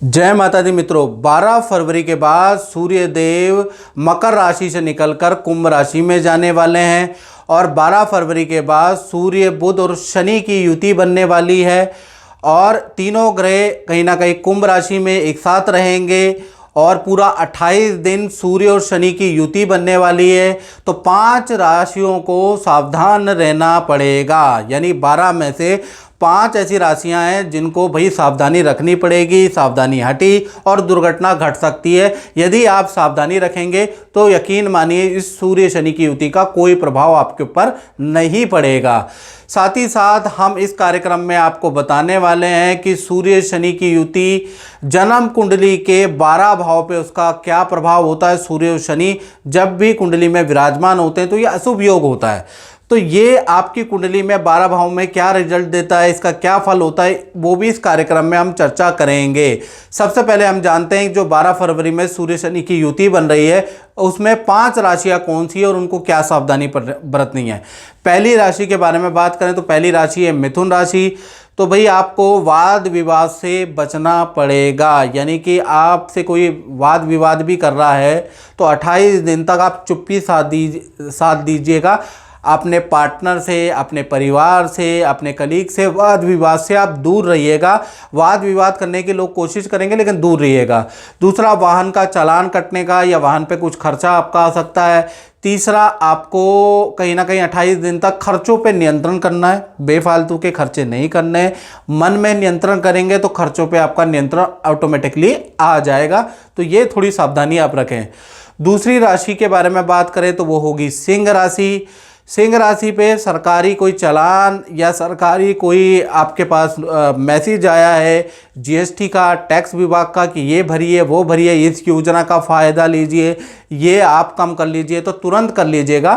जय माता दी मित्रों। 12 फरवरी के बाद सूर्य देव मकर राशि से निकलकर कुंभ राशि में जाने वाले हैं और 12 फरवरी के बाद सूर्य बुध और शनि की युति बनने वाली है और तीनों ग्रह कहीं ना कहीं कुंभ राशि में एक साथ रहेंगे और पूरा 28 दिन सूर्य और शनि की युति बनने वाली है। तो 5 राशियों को सावधान रहना पड़ेगा, यानी 12 में से 5 ऐसी राशियां हैं जिनको भाई सावधानी रखनी पड़ेगी, सावधानी हटी और दुर्घटना घट सकती है। यदि आप सावधानी रखेंगे तो यकीन मानिए इस सूर्य शनि की युति का कोई प्रभाव आपके ऊपर नहीं पड़ेगा। साथ ही साथ हम इस कार्यक्रम में आपको बताने वाले हैं कि सूर्य शनि की युति जन्म कुंडली के 12 भाव पे उसका क्या प्रभाव होता है। सूर्य और शनि जब भी कुंडली में विराजमान होते हैं तो ये अशुभ योग होता है। तो ये आपकी कुंडली में 12 भाव में क्या रिजल्ट देता है, इसका क्या फल होता है, वो भी इस कार्यक्रम में हम चर्चा करेंगे। सबसे पहले हम जानते हैं जो 12 फरवरी में सूर्य शनि की युति बन रही है उसमें 5 राशियां कौन सी है और उनको क्या सावधानी बरतनी है। पहली राशि के बारे में बात करें तो पहली राशि है मिथुन राशि। तो भाई आपको वाद विवाद से बचना पड़ेगा, यानी कि आपसे कोई वाद विवाद भी कर रहा है तो 28 दिन तक आप चुप्पी साध दीजिएगा। अपने पार्टनर से, अपने परिवार से, अपने कलीग से वाद विवाद से आप दूर रहिएगा। वाद विवाद करने की लोग कोशिश करेंगे लेकिन दूर रहिएगा। दूसरा, वाहन का चालान कटने का या वाहन पे कुछ खर्चा आपका आ सकता है। तीसरा, आपको कहीं ना कहीं 28 दिन तक खर्चों पे नियंत्रण करना है, बेफालतू के खर्चे नहीं करने हैं। मन में नियंत्रण करेंगे तो खर्चों पे आपका नियंत्रण ऑटोमेटिकली आ जाएगा। तो ये थोड़ी सावधानी आप रखें। दूसरी राशि के बारे में बात करें तो वो होगी सिंह राशि। सिंह राशि पे सरकारी कोई चालान या सरकारी कोई आपके पास मैसेज आया है जीएसटी का, टैक्स विभाग का कि ये भरिए वो भरिए, इस योजना का फ़ायदा लीजिए, ये आप कम कर लीजिए, तो तुरंत कर लीजिएगा,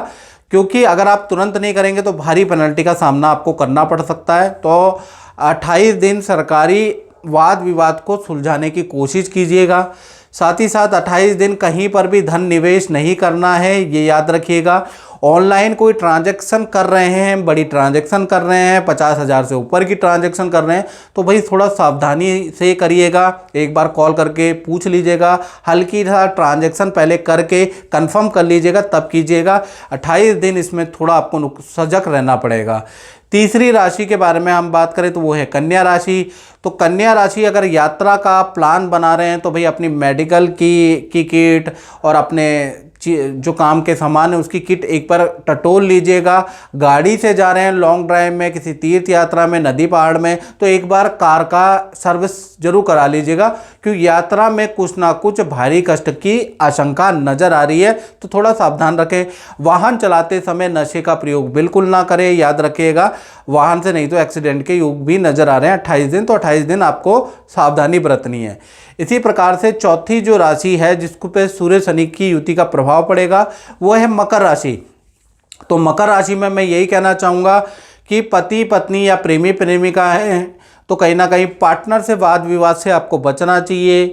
क्योंकि अगर आप तुरंत नहीं करेंगे तो भारी पेनल्टी का सामना आपको करना पड़ सकता है। तो 28 दिन सरकारी वाद विवाद को सुलझाने की कोशिश कीजिएगा। साथ ही साथ 28 दिन कहीं पर भी धन निवेश नहीं करना है, ये याद रखिएगा। ऑनलाइन कोई ट्रांजैक्शन कर रहे हैं, बड़ी ट्रांजैक्शन कर रहे हैं, 50,000 से ऊपर की ट्रांजैक्शन कर रहे हैं तो भाई थोड़ा सावधानी से करिएगा। एक बार कॉल करके पूछ लीजिएगा, हल्की सा ट्रांजैक्शन पहले करके कंफर्म कर लीजिएगा तब कीजिएगा। 28 दिन इसमें थोड़ा आपको सजग रहना पड़ेगा। तीसरी राशि के बारे में हम बात करें तो वो है कन्या राशि। तो कन्या राशि अगर यात्रा का प्लान बना रहे हैं तो भाई अपनी मेडिकल की किट और अपने जो काम के सामान है उसकी किट एक बार टटोल लीजिएगा। गाड़ी से जा रहे हैं लॉन्ग ड्राइव में, किसी तीर्थ यात्रा में, नदी पहाड़ में, तो एक बार कार का सर्विस जरूर करा लीजिएगा, क्योंकि यात्रा में कुछ ना कुछ भारी कष्ट की आशंका नज़र आ रही है। तो थोड़ा सावधान रखें। वाहन चलाते समय नशे का प्रयोग बिल्कुल ना करें, याद रखिएगा। वाहन से नहीं तो एक्सीडेंट के योग भी नज़र आ रहे हैं 28 दिन, तो 28 दिन आपको सावधानी बरतनी है। इसी प्रकार से चौथी जो राशि है जिसको पे सूर्य शनि की युति का प्रभाव पड़ेगा वो है मकर राशि। तो मकर राशि में मैं यही कहना चाहूँगा कि पति पत्नी या प्रेमी प्रेमिका है तो कहीं ना कहीं पार्टनर से वाद विवाद से आपको बचना चाहिए।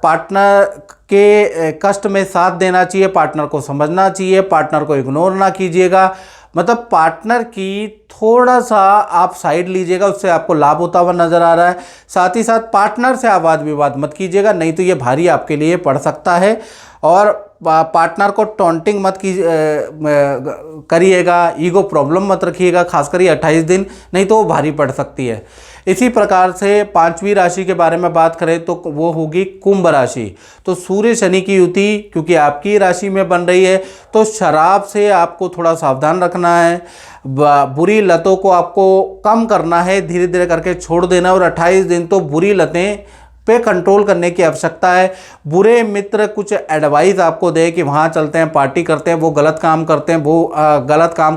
पार्टनर के कष्ट में साथ देना चाहिए, पार्टनर को समझना चाहिए, पार्टनर को इग्नोर ना कीजिएगा। मतलब पार्टनर की थोड़ा सा आप साइड लीजिएगा, उससे आपको लाभ होता हुआ नज़र आ रहा है। साथ ही साथ पार्टनर से आप वाद विवाद मत कीजिएगा, नहीं तो ये भारी आपके लिए पड़ सकता है। और पार्टनर को टॉन्टिंग मत करिएगा, ईगो प्रॉब्लम मत रखिएगा, खासकर ये 28 दिन, नहीं तो वो भारी पड़ सकती है। इसी प्रकार से 5वीं राशि के बारे में बात करें तो वो होगी कुंभ राशि। तो सूर्य शनि की युति क्योंकि आपकी राशि में बन रही है तो शराब से आपको थोड़ा सावधान रखना है। बुरी लतों को आपको कम करना है, धीरे धीरे करके छोड़ देना, और 28 दिन तो बुरी लतें पे कंट्रोल करने की आवश्यकता है। बुरे मित्र कुछ एडवाइस आपको दे कि वहाँ चलते हैं, पार्टी करते हैं, वो गलत काम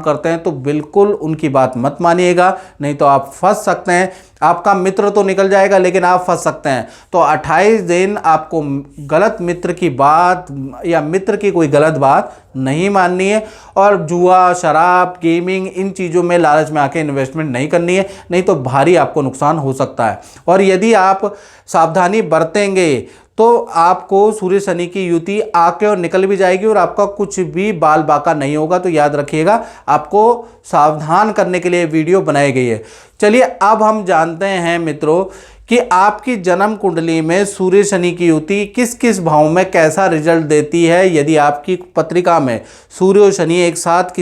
करते हैं, तो बिल्कुल उनकी बात मत मानिएगा, नहीं तो आप फंस सकते हैं। आपका मित्र तो निकल जाएगा लेकिन आप फंस सकते हैं। तो 28 दिन आपको गलत मित्र की बात या मित्र की कोई गलत बात नहीं माननी है, और जुआ, शराब, गेमिंग, इन चीज़ों में लालच में आके इन्वेस्टमेंट नहीं करनी है, नहीं तो भारी आपको नुकसान हो सकता है। और यदि आप सावधानी बरतेंगे तो आपको सूर्य शनि की युति आके और निकल भी जाएगी और आपका कुछ भी बाल बाका नहीं होगा। तो याद रखिएगा, आपको सावधान करने के लिए वीडियो बनाई गई है। चलिए अब हम जानते हैं मित्रों कि आपकी जन्म कुंडली में सूर्य शनि की युति किस किस भाव में कैसा रिजल्ट देती है। यदि आपकी पत्रिका में सूर्य और शनि एक साथ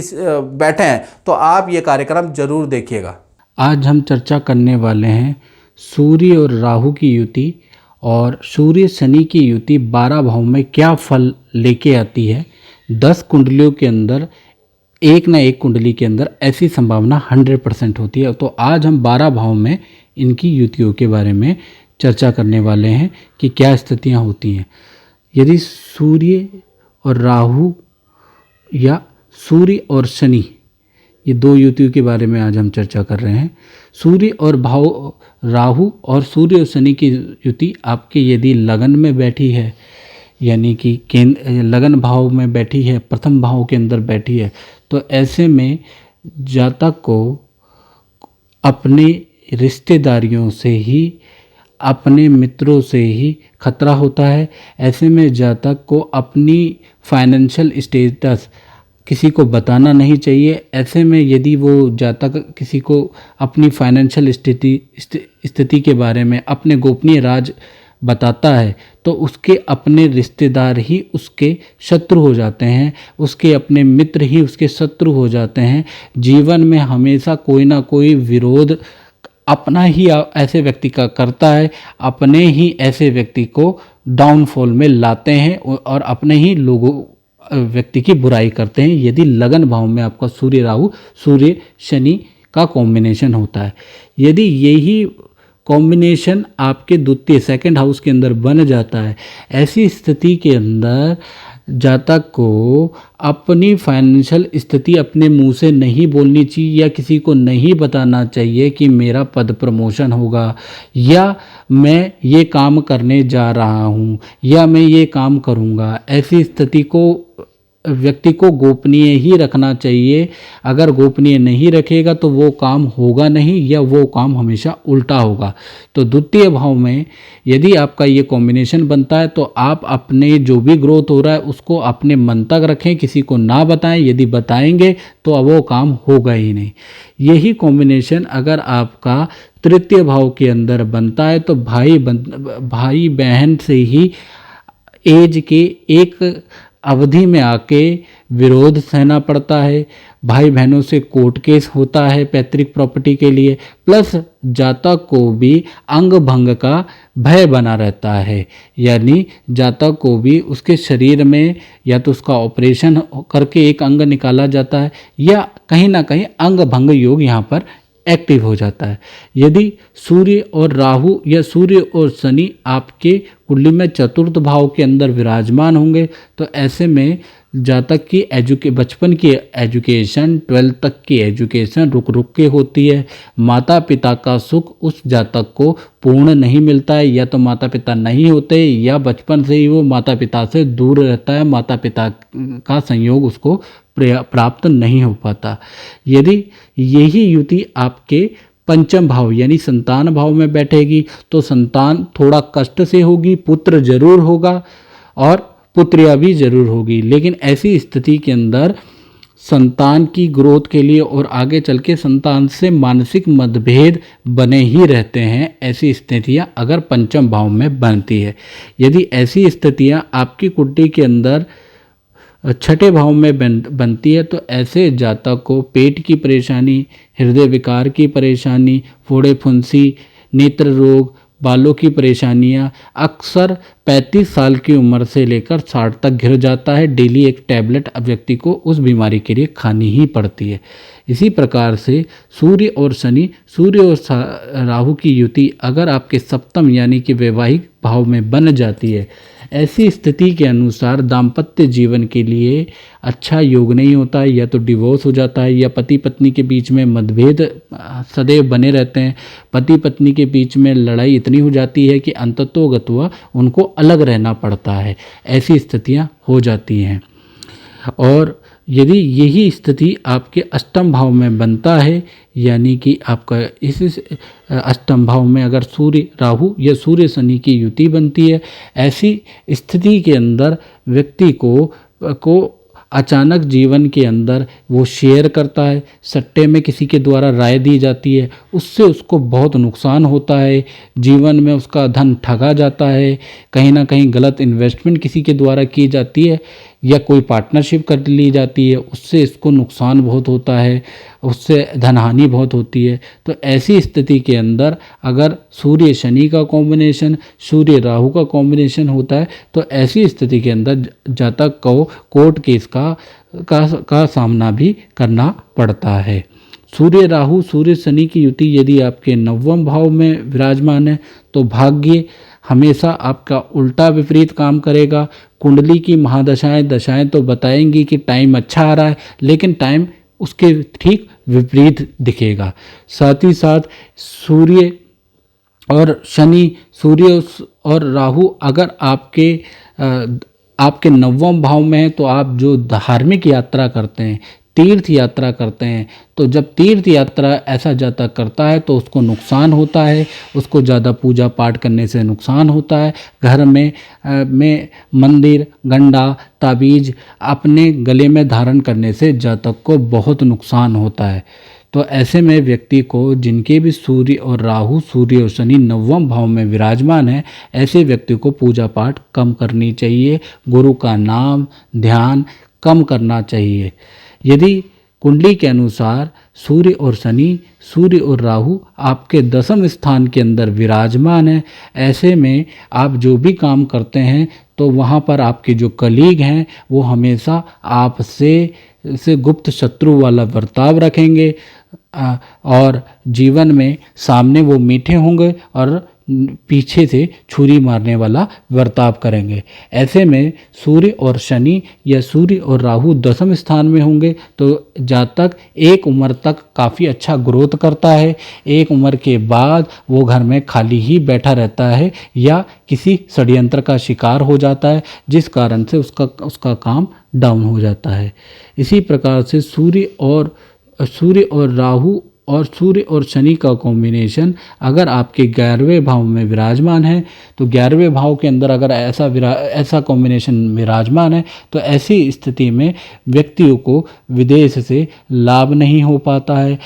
बैठे हैं तो आप ये कार्यक्रम जरूर देखिएगा। आज हम चर्चा करने वाले हैं सूर्य और राहु की युति और सूर्य शनि की युति 12 भाव में क्या फल लेके आती है। 10 कुंडलियों के अंदर एक ना एक कुंडली के अंदर ऐसी संभावना 100% होती है। तो आज हम 12 भाव में इनकी युतियों के बारे में चर्चा करने वाले हैं कि क्या स्थितियां होती हैं। यदि सूर्य और राहु या सूर्य और शनि, ये 2 युतियों के बारे में आज हम चर्चा कर रहे हैं। सूर्य और राहु और सूर्य और शनि की युति आपके यदि लगन में बैठी है, यानी कि लगन भाव में बैठी है, प्रथम भाव के अंदर बैठी है, तो ऐसे में जातक को अपने रिश्तेदारियों से ही, अपने मित्रों से ही खतरा होता है। ऐसे में जातक को अपनी फाइनेंशियल स्टेटस किसी को बताना नहीं चाहिए। ऐसे में यदि वो जातक किसी को अपनी फाइनेंशियल स्थिति के बारे में, अपने गोपनीय राज बताता है तो उसके अपने रिश्तेदार ही उसके शत्रु हो जाते हैं, उसके अपने मित्र ही उसके शत्रु हो जाते हैं। जीवन में हमेशा कोई ना कोई विरोध अपना ही ऐसे व्यक्ति का करता है, अपने ही ऐसे व्यक्ति को डाउनफॉल में लाते हैं और अपने ही व्यक्ति की बुराई करते हैं। यदि लगन भाव में आपका सूर्य राहु सूर्य शनि का कॉम्बिनेशन होता है, यदि यही कॉम्बिनेशन आपके द्वितीय सेकंड हाउस के अंदर बन जाता है, ऐसी स्थिति के अंदर जातक को अपनी फाइनेंशियल स्थिति अपने मुंह से नहीं बोलनी चाहिए या किसी को नहीं बताना चाहिए कि मेरा पद प्रमोशन होगा या मैं ये काम करने जा रहा हूँ या मैं ये काम करूँगा। ऐसी स्थिति को व्यक्ति को गोपनीय ही रखना चाहिए। अगर गोपनीय नहीं रखेगा तो वो काम होगा नहीं या वो काम हमेशा उल्टा होगा। तो द्वितीय भाव में यदि आपका ये कॉम्बिनेशन बनता है तो आप अपने जो भी ग्रोथ हो रहा है उसको अपने मन तक रखें, किसी को ना बताएं। यदि बताएंगे तो वो काम होगा ही नहीं। यही कॉम्बिनेशन अगर आपका तृतीय भाव के अंदर बनता है तो भाई बहन से ही एज के एक अवधि में आके विरोध सहना पड़ता है, भाई बहनों से कोर्ट केस होता है पैतृक प्रॉपर्टी के लिए, प्लस जातक को भी अंग भंग का भय बना रहता है। यानी जातक को भी उसके शरीर में या तो उसका ऑपरेशन करके एक अंग निकाला जाता है या कहीं ना कहीं अंग भंग योग यहाँ पर एक्टिव हो जाता है। यदि सूर्य और राहु या सूर्य और शनि आपके कुंडली में चतुर्थ भाव के अंदर विराजमान होंगे तो ऐसे में जातक की बचपन की एजुकेशन, 12th तक की एजुकेशन रुक रुक के होती है। माता पिता का सुख उस जातक को पूर्ण नहीं मिलता है, या तो माता पिता नहीं होते या बचपन से ही वो माता पिता से दूर रहता है, माता पिता का संयोग उसको प्राप्त नहीं हो पाता। यदि यही युति आपके पंचम भाव यानी संतान भाव में बैठेगी तो संतान थोड़ा कष्ट से होगी, पुत्र जरूर होगा और पुत्रिया भी जरूर होगी। लेकिन ऐसी स्थिति के अंदर संतान की ग्रोथ के लिए और आगे चल के संतान से मानसिक मतभेद बने ही रहते हैं। ऐसी स्थितियां अगर पंचम भाव में बनती है, यदि ऐसी स्थितियां आपकी कुंडली के अंदर छठे भाव में बनती है तो ऐसे जातक को पेट की परेशानी, हृदय विकार की परेशानी, फोड़े फुंसी, नेत्र रोग, बालों की परेशानियां अक्सर 35 साल की उम्र से लेकर 60 तक घिर जाता है। डेली एक टैबलेट व्यक्ति को उस बीमारी के लिए खानी ही पड़ती है। इसी प्रकार से सूर्य और शनि, सूर्य और राहु की युति अगर आपके सप्तम यानी कि वैवाहिक भाव में बन जाती है, ऐसी स्थिति के अनुसार दाम्पत्य जीवन के लिए अच्छा योग नहीं होता है, या तो डिवोर्स हो जाता है या पति पत्नी के बीच में मतभेद सदैव बने रहते हैं। पति पत्नी के बीच में लड़ाई इतनी हो जाती है कि अंततोगत्वा उनको अलग रहना पड़ता है। ऐसी स्थितियां हो जाती हैं। और यदि यही स्थिति आपके अष्टम भाव में बनता है, यानी कि आपका इस अष्टम भाव में अगर सूर्य राहु या सूर्य शनि की युति बनती है, ऐसी स्थिति के अंदर व्यक्ति को अचानक जीवन के अंदर वो शेयर करता है, सट्टे में किसी के द्वारा राय दी जाती है, उससे उसको बहुत नुकसान होता है, जीवन में उसका धन ठगा जाता है, कहीं ना कहीं गलत इन्वेस्टमेंट किसी के द्वारा की जाती है या कोई पार्टनरशिप कर ली जाती है, उससे इसको नुकसान बहुत होता है, उससे धनहानि बहुत होती है। तो ऐसी स्थिति के अंदर अगर सूर्य शनि का कॉम्बिनेशन, सूर्य राहु का कॉम्बिनेशन होता है तो ऐसी स्थिति के अंदर जातक को कोर्ट केस का सामना भी करना पड़ता है। सूर्य राहु सूर्य शनि की युति यदि आपके नवम भाव में विराजमान है तो भाग्य हमेशा आपका उल्टा विपरीत काम करेगा। कुंडली की महादशाएं दशाएं तो बताएंगी कि टाइम अच्छा आ रहा है, लेकिन टाइम उसके ठीक विपरीत दिखेगा। साथ ही साथ सूर्य और शनि, सूर्य और राहु अगर आपके नवम भाव में है तो आप जो धार्मिक यात्रा करते हैं, तीर्थ यात्रा करते हैं, तो जब तीर्थ यात्रा ऐसा जातक करता है तो उसको नुकसान होता है, उसको ज़्यादा पूजा पाठ करने से नुकसान होता है। घर में मंदिर, गंडा, ताबीज अपने गले में धारण करने से जातक को बहुत नुकसान होता है। तो ऐसे में व्यक्ति को, जिनके भी सूर्य और राहु, सूर्य और शनि नवम भाव में विराजमान है, ऐसे व्यक्ति को पूजा पाठ कम करनी चाहिए, गुरु का नाम ध्यान कम करना चाहिए। यदि कुंडली के अनुसार सूर्य और शनि, सूर्य और राहु आपके दसम स्थान के अंदर विराजमान है, ऐसे में आप जो भी काम करते हैं तो वहाँ पर आपके जो कलीग हैं वो हमेशा आपसे गुप्त शत्रु वाला बर्ताव रखेंगे और जीवन में सामने वो मीठे होंगे और पीछे से छुरी मारने वाला बर्ताव करेंगे। ऐसे में सूर्य और शनि या सूर्य और राहु दसम स्थान में होंगे तो जातक एक उम्र तक काफ़ी अच्छा ग्रोथ करता है, एक उम्र के बाद वो घर में खाली ही बैठा रहता है या किसी षड्यंत्र का शिकार हो जाता है, जिस कारण से उसका काम डाउन हो जाता है। इसी प्रकार से सूर्य और राहु और सूर्य और शनि का कॉम्बिनेशन अगर आपके 11वें भाव में विराजमान है तो 11वें भाव के अंदर अगर ऐसा कॉम्बिनेशन विराजमान है तो ऐसी स्थिति में व्यक्तियों को विदेश से लाभ नहीं हो पाता है,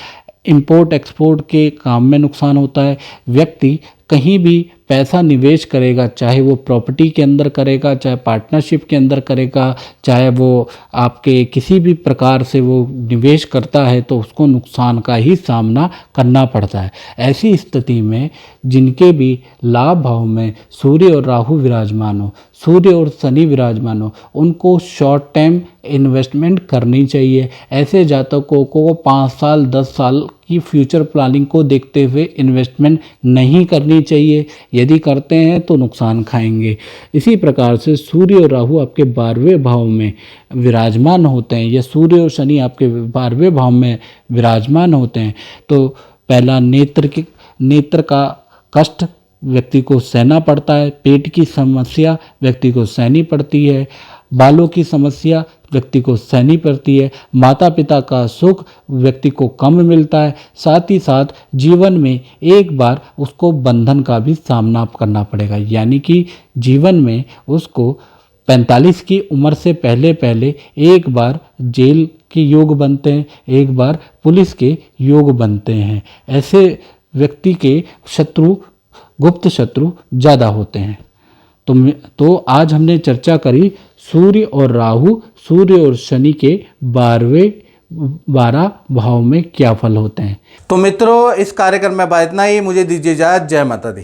इंपोर्ट एक्सपोर्ट के काम में नुकसान होता है। व्यक्ति कहीं भी पैसा निवेश करेगा, चाहे वो प्रॉपर्टी के अंदर करेगा, चाहे पार्टनरशिप के अंदर करेगा, चाहे वो आपके किसी भी प्रकार से वो निवेश करता है तो उसको नुकसान का ही सामना करना पड़ता है। ऐसी स्थिति में जिनके भी लाभ भाव में सूर्य और राहु विराजमान हो, सूर्य और शनि विराजमान हो, उनको शॉर्ट टाइम इन्वेस्टमेंट करनी चाहिए। ऐसे जातकों को 5 साल 10 साल की फ्यूचर प्लानिंग को देखते हुए इन्वेस्टमेंट नहीं करनी चाहिए, यदि करते हैं तो नुकसान खाएंगे। इसी प्रकार से सूर्य और राहु आपके 12वें भाव में विराजमान होते हैं या सूर्य और शनि आपके 12वें भाव में विराजमान होते हैं तो पहला नेत्र का कष्ट व्यक्ति को सहना पड़ता है, पेट की समस्या व्यक्ति को सहनी पड़ती है, बालों की समस्या व्यक्ति को सहनी पड़ती है, माता पिता का सुख व्यक्ति को कम मिलता है, साथ ही साथ जीवन में एक बार उसको बंधन का भी सामना करना पड़ेगा, यानी कि जीवन में उसको 45 की उम्र से पहले एक बार जेल के योग बनते हैं, एक बार पुलिस के योग बनते हैं। ऐसे व्यक्ति के गुप्त शत्रु ज़्यादा होते हैं। तो आज हमने चर्चा करी सूर्य और राहु, सूर्य और शनि के 12 भाव में क्या फल होते हैं। तो मित्रों, इस कार्यक्रम में इतना ही। मुझे दीजिए इजाज़त। जय माता दी।